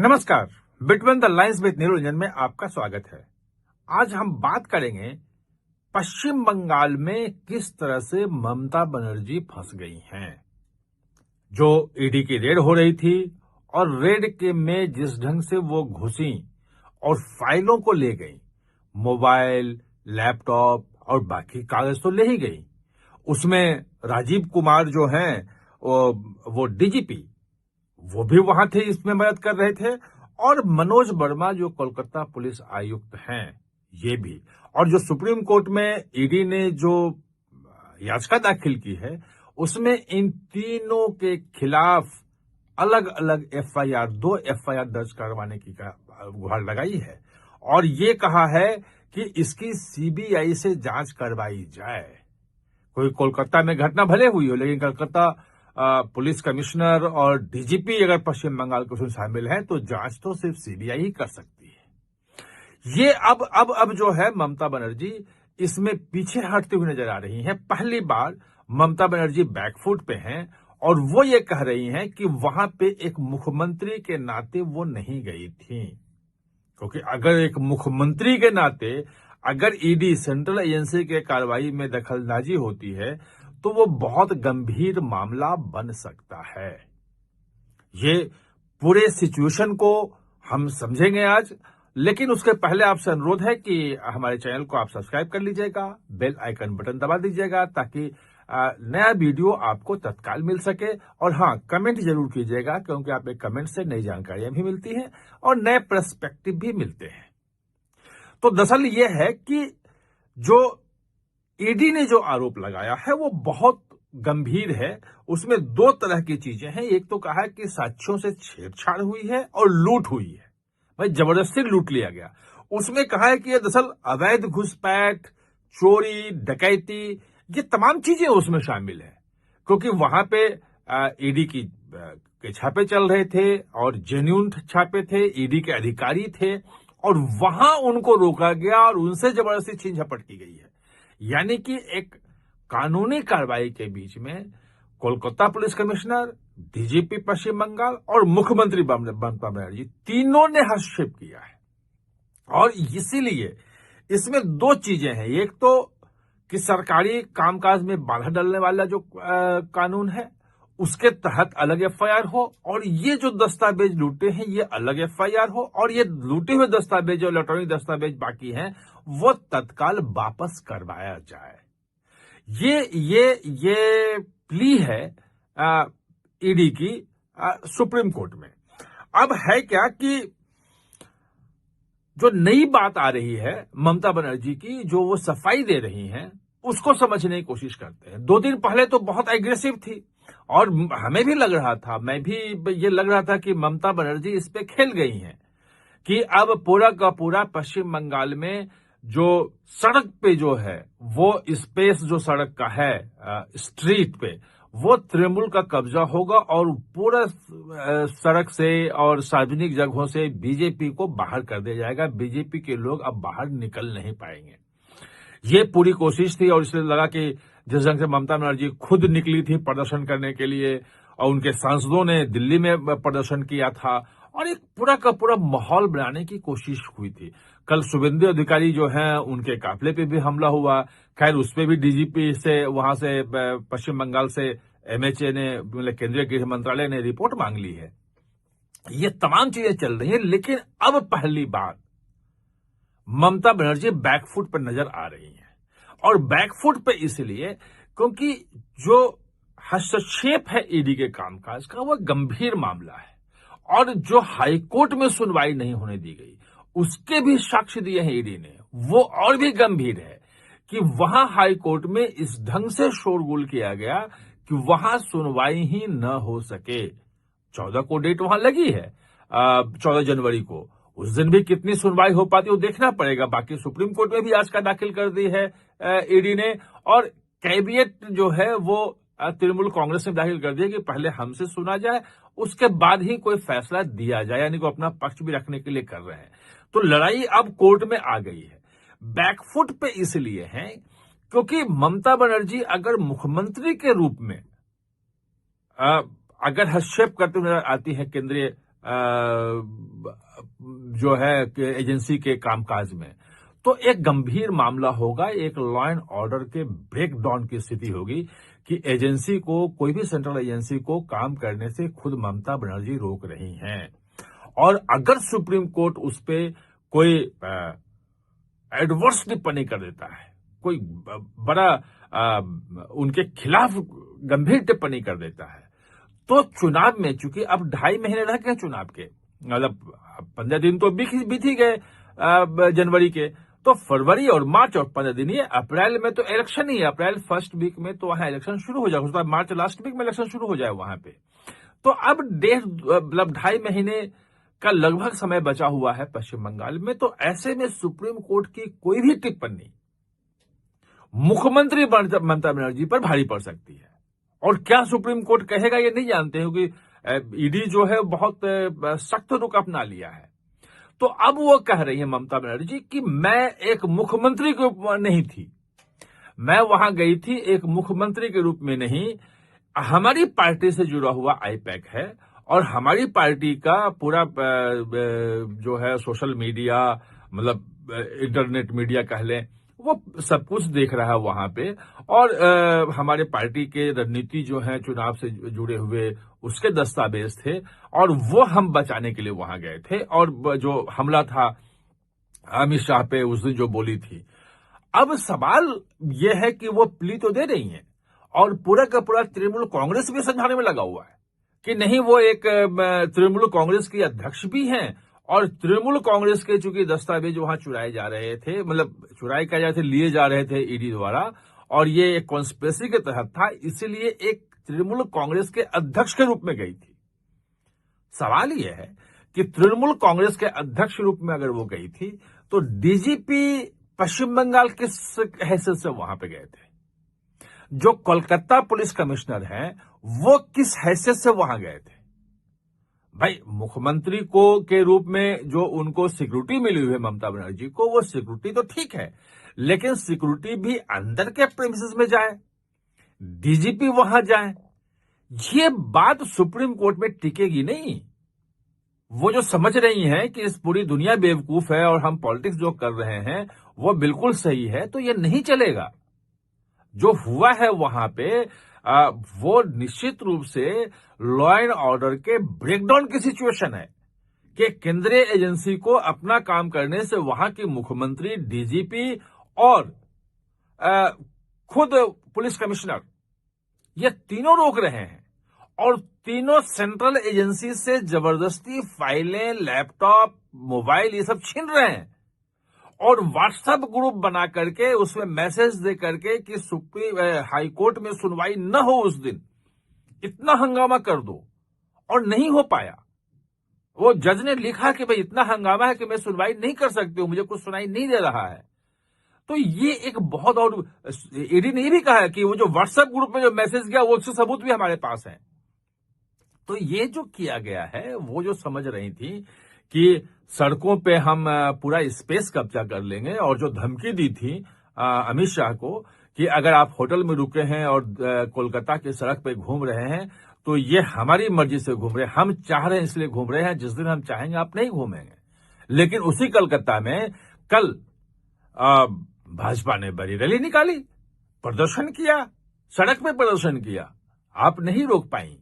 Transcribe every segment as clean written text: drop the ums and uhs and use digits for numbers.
नमस्कार। Between the lines with Niranjan में आपका स्वागत है। आज हम बात करेंगे पश्चिम बंगाल में किस तरह से ममता बनर्जी फंस गई हैं। जो ईडी की रेड हो रही थी और रेड के में जिस ढंग से वो घुसी और फाइलों को ले गई, मोबाइल, लैपटॉप और बाकी कागज तो ले ही गई। उसमें राजीव कुमार जो हैं वो डीजीपी, वो भी वहां थे, इसमें मदद कर रहे थे। और मनोज वर्मा जो कोलकाता पुलिस आयुक्त हैं, ये भी। और जो सुप्रीम कोर्ट में ईडी ने जो याचिका दाखिल की है, उसमें इन तीनों के खिलाफ अलग अलग दो एफआईआर दर्ज करवाने की गुहार लगाई है और ये कहा है कि इसकी सीबीआई से जांच करवाई जाए। कोई कोलकाता में घटना भले हुई हो, लेकिन कोलकाता पुलिस कमिश्नर और डीजीपी अगर पश्चिम बंगाल के उसमें शामिल है तो जांच तो सिर्फ सीबीआई ही कर सकती है। ये अब जो है ममता बनर्जी इसमें पीछे हटते हुए नजर आ रही हैं। पहली बार ममता बनर्जी बैकफुट पे हैं और वो ये कह रही हैं कि वहां पे एक मुख्यमंत्री के नाते वो नहीं गई थी, क्योंकि अगर एक मुख्यमंत्री के नाते अगर ईडी सेंट्रल एजेंसी के कार्रवाई में दखलंदाजी होती है तो वो बहुत गंभीर मामला बन सकता है। ये पूरे सिचुएशन को हम समझेंगे आज, लेकिन उसके पहले आपसे अनुरोध है कि हमारे चैनल को आप सब्सक्राइब कर लीजिएगा, बेल आइकन बटन दबा दीजिएगा ताकि नया वीडियो आपको तत्काल मिल सके। और हाँ, कमेंट जरूर कीजिएगा, क्योंकि आप एक कमेंट से नई जानकारियां भी मिलती हैं और नए पर्सपेक्टिव भी मिलते हैं। तो दरअसल ये है कि जो ईडी ने जो आरोप लगाया है वो बहुत गंभीर है। उसमें दो तरह की चीजें हैं। एक तो कहा है कि साक्ष्यों से छेड़छाड़ हुई है और लूट हुई है, भाई जबरदस्ती लूट लिया गया। उसमें कहा है कि ये दरअसल अवैध घुसपैठ, चोरी, डकैती, ये तमाम चीजें उसमें शामिल है, क्योंकि वहां पे ईडी के छापे चल रहे थे और जेन्युइन छापे थे, ईडी के अधिकारी थे और वहां उनको रोका गया और उनसे जबरदस्ती छीन झपट की गई है। यानी कि एक कानूनी कार्रवाई के बीच में कोलकाता पुलिस कमिश्नर, डीजीपी पश्चिम बंगाल और मुख्यमंत्री ममता बनर्जी तीनों ने हस्तक्षेप किया है। और इसीलिए इसमें दो चीजें हैं। एक तो कि सरकारी कामकाज में बाधा डालने वाला जो कानून है उसके तहत अलग एफआईआर हो, और ये जो दस्तावेज लूटे हैं ये अलग एफआईआर हो, और ये लूटे हुए दस्तावेज जो इलेक्ट्रॉनिक दस्तावेज बाकी हैं वो तत्काल वापस करवाया जाए। ये प्ली है ईडी की सुप्रीम कोर्ट में। अब है क्या कि जो नई बात आ रही है ममता बनर्जी की, जो वो सफाई दे रही हैं, उसको समझने की कोशिश करते हैं। 2 दिन पहले तो बहुत एग्रेसिव थी और हमें भी लग रहा था, मैं भी ये लग रहा था कि ममता बनर्जी इस पे खेल गई हैं कि अब पूरा का पूरा पश्चिम बंगाल में जो सड़क पे जो है वो स्पेस जो सड़क का है स्ट्रीट पे, वो तृणमूल का कब्जा होगा और पूरा सड़क से और सार्वजनिक जगहों से बीजेपी को बाहर कर दिया जाएगा। बीजेपी के लोग अब बाहर निकल नहीं पाएंगे। ये पूरी कोशिश थी और इसलिए लगा कि जिस ढंग से ममता बनर्जी खुद निकली थी प्रदर्शन करने के लिए और उनके सांसदों ने दिल्ली में प्रदर्शन किया था और एक पूरा का पूरा माहौल बनाने की कोशिश हुई थी। कल शुभेंदु अधिकारी जो हैं उनके काफिले पे भी हमला हुआ। खैर उस पे भी डीजीपी से, वहां से पश्चिम बंगाल से एमएचए ने, मतलब केंद्रीय गृह मंत्रालय ने रिपोर्ट मांग ली है। ये तमाम चीजें चल रही है, लेकिन अब पहली बार ममता बनर्जी बैकफुट पर नजर आ रही है। और बैकफुट पे इसलिए क्योंकि जो हस्तक्षेप है ईडी के कामकाज का वो गंभीर मामला है, और जो हाईकोर्ट में सुनवाई नहीं होने दी गई उसके भी साक्ष्य दिए हैं ईडी ने, वो और भी गंभीर है कि वहां हाईकोर्ट में इस ढंग से शोरगुल किया गया कि वहां सुनवाई ही न हो सके। 14 को डेट वहां लगी है, 14 जनवरी को। उस दिन भी कितनी सुनवाई हो पाती है वो देखना पड़ेगा। बाकी सुप्रीम कोर्ट में भी याचिका दाखिल कर दी है ईडी ने, और कैबिनेट जो है वो तृणमूल कांग्रेस ने दाखिल कर दिया कि पहले हमसे सुना जाए, उसके बाद ही कोई फैसला दिया जाए, यानी कि अपना पक्ष भी रखने के लिए कर रहे हैं। तो लड़ाई अब कोर्ट में आ गई है। बैकफुट पे इसलिए है क्योंकि ममता बनर्जी अगर मुख्यमंत्री के रूप में अगर हस्तक्षेप करते हुए आती है केंद्रीय जो है कि एजेंसी के कामकाज में, तो एक गंभीर मामला होगा, एक लॉ एंड ऑर्डर के ब्रेकडाउन की स्थिति होगी कि एजेंसी को, कोई भी सेंट्रल एजेंसी को काम करने से खुद ममता बनर्जी रोक रही हैं। और अगर सुप्रीम कोर्ट उस पे कोई एडवर्स टिप्पणी कर देता है, कोई बड़ा उनके खिलाफ गंभीर टिप्पणी कर देता है, तो चुनाव में, चूंकि अब 2.5 महीने रह गए चुनाव के, मतलब 15 दिन तो बीत ही गए जनवरी के, तो फरवरी और मार्च और 15 दिन, ये अप्रैल में तो इलेक्शन ही है, अप्रैल फर्स्ट वीक में तो वहां इलेक्शन शुरू हो जाएगा, उसके बाद मार्च लास्ट वीक में इलेक्शन शुरू हो जाए वहां पे। तो अब 2.5 महीने का लगभग समय बचा हुआ है पश्चिम बंगाल में। तो ऐसे में सुप्रीम कोर्ट की कोई भी टिप्पणी मुख्यमंत्री ममता बनर्जी पर भारी पड़ सकती है। और क्या सुप्रीम कोर्ट कहेगा ये नहीं जानते हैं, क्योंकि ईडी जो है बहुत सख्त रुख अपना लिया है। तो अब वो कह रही है ममता बनर्जी कि मैं एक मुख्यमंत्री के रूप में नहीं थी, मैं वहां गई थी एक मुख्यमंत्री के रूप में नहीं, हमारी पार्टी से जुड़ा हुआ आईपैक है और हमारी पार्टी का पूरा जो है सोशल मीडिया, मतलब इंटरनेट मीडिया कह लें, वो सब कुछ देख रहा है वहां पे। और हमारे पार्टी के रणनीति जो है चुनाव से जुड़े हुए, उसके दस्तावेज थे और वो हम बचाने के लिए वहां गए थे। और जो हमला था अमित शाह पे उस दिन जो बोली थी, अब सवाल यह है कि वो प्ली तो दे रही हैं और पूरा का पूरा तृणमूल कांग्रेस भी समझाने में लगा हुआ है कि नहीं, वो एक तृणमूल कांग्रेस की अध्यक्ष भी हैं और तृणमूल कांग्रेस के चूंकि दस्तावेज वहां चुराए जा रहे थे, मतलब चुराए क्या जाते, लिए जा रहे थे ईडी द्वारा, और ये एक कॉन्स्पिरेसी के तहत था, इसीलिए एक तृणमूल कांग्रेस के अध्यक्ष के रूप में गई थी। सवाल यह है कि तृणमूल कांग्रेस के अध्यक्ष रूप में अगर वो गई थी, तो डीजीपी पश्चिम बंगाल किस हैसियत से वहां पे गए थे, जो कोलकाता पुलिस कमिश्नर हैं वो किस हैसियत से वहां गए थे। भाई, मुख्यमंत्री को के रूप में जो उनको सिक्योरिटी मिली हुई है ममता बनर्जी को, वो सिक्योरिटी तो ठीक है, लेकिन सिक्योरिटी भी अंदर के प्रेमिसेस में जाए, डीजीपी वहां जाए, ये बात सुप्रीम कोर्ट में टिकेगी नहीं। वो जो समझ रही हैं कि इस पूरी दुनिया बेवकूफ है और हम पॉलिटिक्स जो कर रहे हैं वो बिल्कुल सही है, तो ये नहीं चलेगा। जो हुआ है वहां पे वो निश्चित रूप से लॉ एंड ऑर्डर के ब्रेकडाउन की सिचुएशन है कि केंद्रीय एजेंसी को अपना काम करने से वहां की मुख्यमंत्री, डीजीपी और खुद पुलिस कमिश्नर, ये तीनों रोक रहे हैं और तीनों सेंट्रल एजेंसी से जबरदस्ती फाइलें, लैपटॉप, मोबाइल ये सब छीन रहे हैं और व्हाट्सएप ग्रुप बना करके उसमें मैसेज दे करके कि सुप्रीम हाई कोर्ट में सुनवाई न हो उस दिन, इतना हंगामा कर दो, और नहीं हो पाया। वो जज ने लिखा कि भाई इतना हंगामा है कि मैं सुनवाई नहीं कर सकती हूं, मुझे कुछ सुनाई नहीं दे रहा है। तो ये एक बहुत, और ईडी ने भी कहा है कि वो जो व्हाट्सएप ग्रुप में जो मैसेज गया वो उसके सबूत भी हमारे पास है। तो ये जो किया गया है, वो जो समझ रही थी कि सड़कों पे हम पूरा स्पेस कब्जा कर लेंगे, और जो धमकी दी थी अमित शाह को कि अगर आप होटल में रुके हैं और कोलकाता की सड़क पे घूम रहे हैं तो ये हमारी मर्जी से घूम रहे हैं, हम चाह रहे हैं इसलिए घूम रहे हैं, जिस दिन हम चाहेंगे आप नहीं घूमेंगे। लेकिन उसी कोलकाता में कल भाजपा ने बड़ी रैली निकाली, प्रदर्शन किया, सड़क पे प्रदर्शन किया, आप नहीं रोक पाई।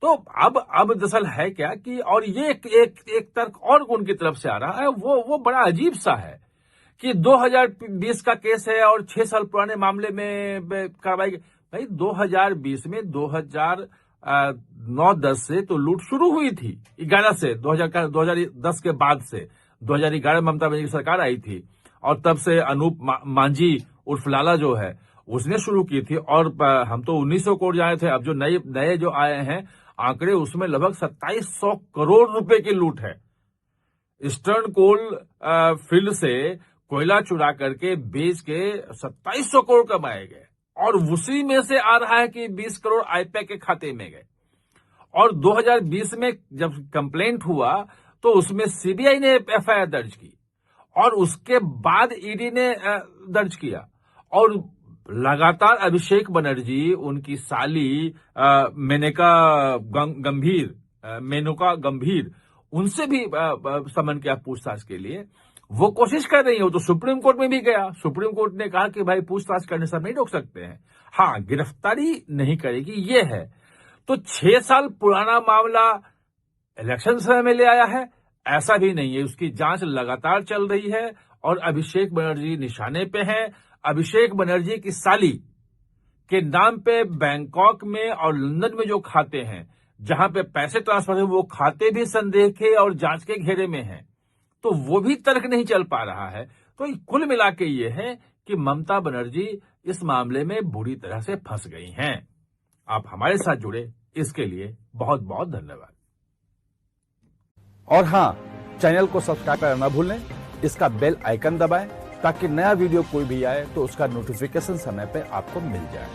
तो अब दरअसल है क्या कि, और ये एक तर्क और उनकी तरफ से आ रहा है, वो बड़ा अजीब सा है कि 2020 का केस है और 6 साल पुराने मामले में कार्रवाई। भाई 2020 में 2009-10 से तो लूट शुरू हुई थी, 11 से 2010 के बाद से 2011 ममता बनर्जी की सरकार आई थी और तब से अनूप मांझी उर्फ लाला जो है उसने शुरू की थी, और हम तो 1900 करोड़ जाए थे। अब जो नए जो आए हैं आंकड़े, उसमें लगभग 2700 करोड़ रुपए की लूट है। ईस्टर्न कोल फील्ड से कोयला चुरा करके बेच के 2700 करोड़ कमाए गए, और उसी में से आ रहा है कि 20 करोड़ आईपैक के खाते में गए। और 2020 में जब कंप्लेंट हुआ तो उसमें सीबीआई ने एफआईआर दर्ज की और उसके बाद ईडी ने दर्ज किया, और लगातार अभिषेक बनर्जी, उनकी साली मेनका गंभीर, उनसे भी समन किया पूछताछ के लिए। वो कोशिश कर रही है, वो तो सुप्रीम कोर्ट में भी गया। सुप्रीम कोर्ट ने कहा कि भाई पूछताछ करने से हम नहीं रोक सकते हैं, हाँ गिरफ्तारी नहीं करेगी, ये है। तो 6 साल पुराना मामला इलेक्शन समय में ले आया है, ऐसा भी नहीं है। उसकी जांच लगातार चल रही है और अभिषेक बनर्जी निशाने पे हैं। अभिषेक बनर्जी की साली के नाम पे बैंकॉक में और लंदन में जो खाते हैं, जहां पे पैसे ट्रांसफर है, वो खाते भी संदेह के और जांच के घेरे में हैं। तो वो भी तर्क नहीं चल पा रहा है। तो कुल मिला के ये है कि ममता बनर्जी इस मामले में बुरी तरह से फंस गई हैं। आप हमारे साथ जुड़े, इसके लिए बहुत बहुत धन्यवाद। और हाँ, चैनल को सब्सक्राइब करना ना भूलें, इसका बेल आइकन दबाएं ताकि नया वीडियो कोई भी आए तो उसका नोटिफिकेशन समय पे आपको मिल जाए।